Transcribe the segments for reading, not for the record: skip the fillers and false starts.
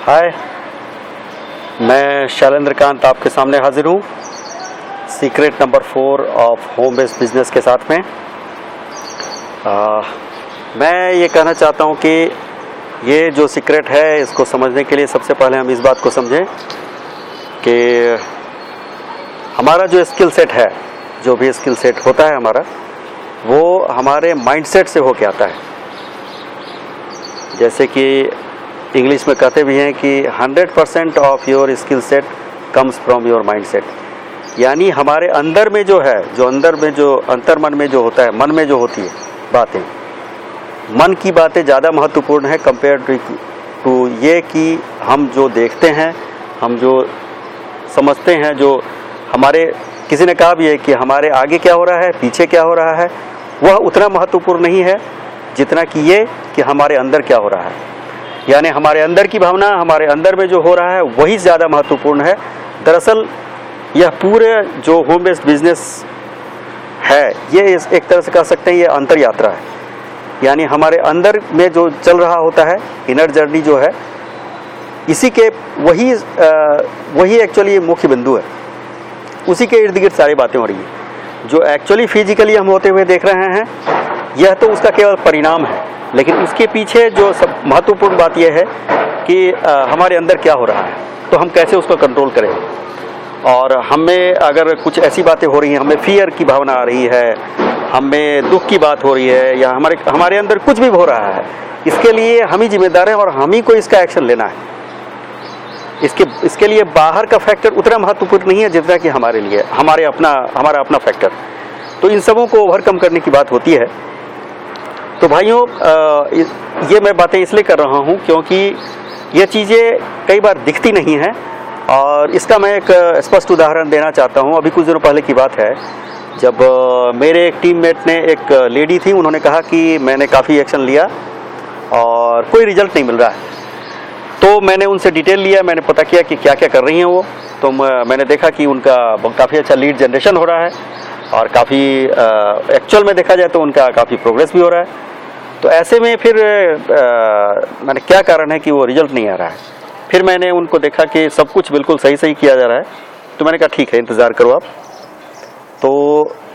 हाय, मैं शैलेंद्र कांत आपके सामने हाजिर हूँ secret number 4 of home based business के साथ में। मैं ये कहना चाहता हूँ कि ये जो सीक्रेट है इसको समझने के लिए सबसे पहले हम इस बात को समझें कि हमारा जो स्किल सेट है, जो भी स्किल सेट होता है हमारा, वो हमारे माइंडसेट से होके आता है। जैसे कि इंग्लिश में कहते भी हैं कि 100% of your skill set comes from your mindset. यानी हमारे अंदर में जो है, जो अंदर में जो अंतर्मन में जो होता है, मन में जो होती है बातें, मन की बातें ज़्यादा महत्वपूर्ण है कंपेयर टू ये कि हम जो देखते हैं, हम जो समझते हैं, जो हमारे किसी ने कहा भी है कि हमारे आगे क्या हो रहा है, पीछे क्या हो रहा है, वह उतना महत्वपूर्ण नहीं है जितना कि ये कि हमारे अंदर क्या हो रहा है। यानी हमारे अंदर की भावना, हमारे अंदर में जो हो रहा है वही ज़्यादा महत्वपूर्ण है। दरअसल यह पूरे जो होम बेस्ड बिजनेस है, ये एक तरह से कह सकते हैं ये अंतर यात्रा है। यानी हमारे अंदर में जो चल रहा होता है, इनर जर्नी जो है, इसी के वही एक्चुअली मुख्य बिंदु है। उसी के इर्द गिर्द सारी बातें हो रही हैं। जो एक्चुअली फिजिकली हम होते हुए देख रहे हैं, यह तो उसका केवल परिणाम है, लेकिन उसके पीछे जो सब महत्वपूर्ण बात यह है कि हमारे अंदर क्या हो रहा है, तो हम कैसे उसको कंट्रोल करें। और हमें अगर कुछ ऐसी बातें हो रही हैं, हमें फियर की भावना आ रही है, हमें दुख की बात हो रही है, या हमारे अंदर कुछ भी हो रहा है, इसके लिए हम ही जिम्मेदार हैं और हम ही को इसका एक्शन लेना है। इसके लिए बाहर का फैक्टर उतना महत्वपूर्ण नहीं है जितना कि हमारे लिए हमारा अपना फैक्टर। तो इन सबों को ओवरकम करने की बात होती है। तो भाइयों, ये मैं बातें इसलिए कर रहा हूँ क्योंकि ये चीज़ें कई बार दिखती नहीं हैं, और इसका मैं एक स्पष्ट उदाहरण देना चाहता हूँ। अभी कुछ दिनों पहले की बात है, जब मेरे एक टीममेट ने, एक लेडी थी, उन्होंने कहा कि मैंने काफ़ी एक्शन लिया और कोई रिजल्ट नहीं मिल रहा है। तो मैंने उनसे डिटेल लिया, मैंने पता किया कि क्या क्या कर रही हैं वो। तो मैंने देखा कि उनका काफ़ी अच्छा लीड जनरेशन हो रहा है और काफ़ी एक्चुअल में देखा जाए तो उनका काफ़ी प्रोग्रेस भी हो रहा है। तो ऐसे में फिर मैंने क्या कारण है कि वो रिजल्ट नहीं आ रहा है। फिर मैंने उनको देखा कि सब कुछ बिल्कुल सही किया जा रहा है। तो मैंने कहा ठीक है, इंतज़ार करो आप। तो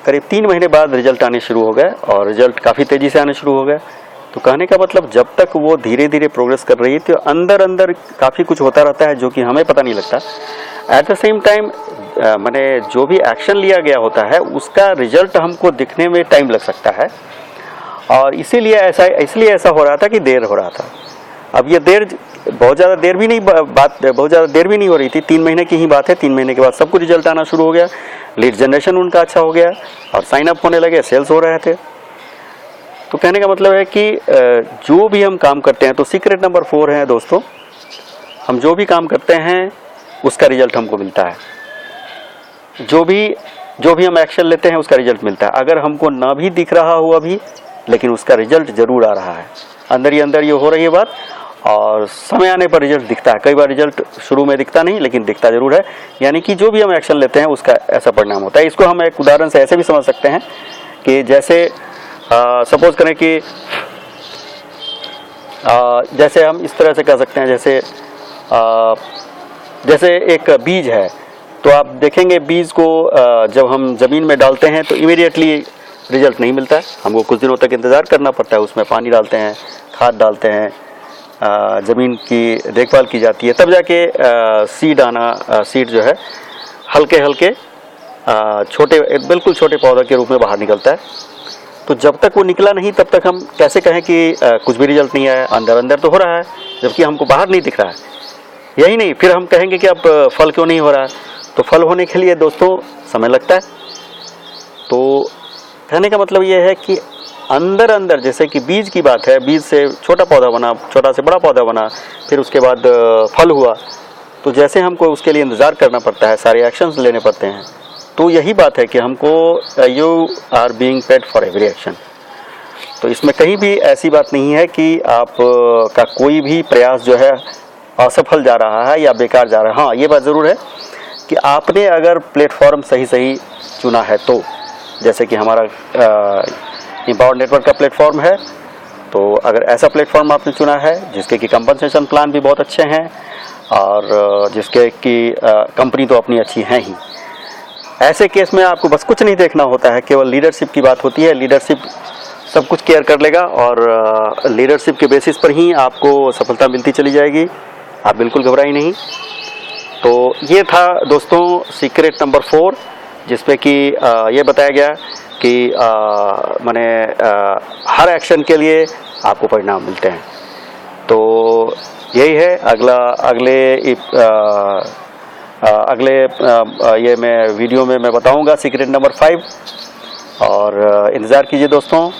करीब 3 महीने बाद रिजल्ट आने शुरू हो गए, और रिजल्ट काफ़ी तेज़ी से आने शुरू हो गए। तो कहने का मतलब, जब तक वो धीरे धीरे प्रोग्रेस कर रही है तो अंदर काफ़ी कुछ होता रहता है जो कि हमें पता नहीं लगता। एट द सेम टाइम मैंने जो भी एक्शन लिया गया होता है उसका रिजल्ट हमको दिखने में टाइम लग सकता है, और इसलिए ऐसा हो रहा था कि देर हो रहा था। अब ये देर बहुत ज़्यादा देर भी नहीं हो रही थी। 3 महीने की ही बात है। 3 महीने के बाद सबको रिजल्ट आना शुरू हो गया, लीड जनरेशन उनका अच्छा हो गया और साइन अप होने लगे, सेल्स हो रहे थे। तो कहने का मतलब है कि जो भी हम काम करते हैं, तो सीक्रेट नंबर 4 है दोस्तों, हम जो भी काम करते हैं उसका रिजल्ट हमको मिलता है। जो भी हम एक्शन लेते हैं उसका रिजल्ट मिलता है। अगर हमको ना भी दिख रहा हो अभी, लेकिन उसका रिजल्ट जरूर आ रहा है। अंदर ही ये हो रही है बात, और समय आने पर रिजल्ट दिखता है। कई बार रिजल्ट शुरू में दिखता नहीं, लेकिन दिखता जरूर है। यानी कि जो भी हम एक्शन लेते हैं उसका ऐसा परिणाम होता है। इसको हम एक उदाहरण से ऐसे भी समझ सकते हैं कि जैसे सपोज करें कि जैसे हम इस तरह से कह सकते हैं, जैसे एक बीज है, तो आप देखेंगे बीज को जब हम ज़मीन में डालते हैं तो इमीडिएटली रिजल्ट नहीं मिलता है। हमको कुछ दिनों तक इंतज़ार करना पड़ता है। उसमें पानी डालते हैं, खाद डालते हैं, ज़मीन की देखभाल की जाती है, तब जाके सीड जो है हल्के छोटे, बिल्कुल छोटे पौधे के रूप में बाहर निकलता है। तो जब तक वो निकला नहीं तब तक हम कैसे कहें कि कुछ भी रिजल्ट नहीं आया। अंदर तो हो रहा है, जबकि हमको बाहर नहीं दिख रहा है। यही नहीं, फिर हम कहेंगे कि अब फल क्यों नहीं हो रहा है। तो फल होने के लिए दोस्तों समय लगता है। तो कहने का मतलब ये है कि अंदर जैसे कि बीज की बात है, बीज से छोटा पौधा बना, छोटा से बड़ा पौधा बना, फिर उसके बाद फल हुआ। तो जैसे हमको उसके लिए इंतज़ार करना पड़ता है, सारे एक्शंस लेने पड़ते हैं। तो यही बात है कि हमको you are being paid for every action. तो इसमें कहीं भी ऐसी बात नहीं है कि आप का कोई भी प्रयास जो है असफल जा रहा है या बेकार जा रहा है। हाँ, ये बात ज़रूर है कि आपने अगर प्लेटफॉर्म सही चुना है, तो जैसे कि हमारा एम्पावर नेटवर्क का प्लेटफॉर्म है, तो अगर ऐसा प्लेटफॉर्म आपने चुना है जिसके कि कंपनसेशन प्लान भी बहुत अच्छे हैं और जिसके कि कंपनी तो अपनी अच्छी है ही, ऐसे केस में आपको बस कुछ नहीं देखना होता है, केवल लीडरशिप की बात होती है। लीडरशिप सब कुछ केयर कर लेगा और लीडरशिप के बेसिस पर ही आपको सफलता मिलती चली जाएगी। आप बिल्कुल घबराइए नहीं। तो ये था दोस्तों सीक्रेट नंबर 4, जिसपे कि ये बताया गया कि माने हर एक्शन के लिए आपको परिणाम मिलते हैं। तो यही है। अगले ये मैं वीडियो में मैं बताऊंगा सीक्रेट नंबर 5 और इंतज़ार कीजिए दोस्तों।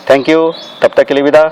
थैंक यू, तब तक के लिए विदा।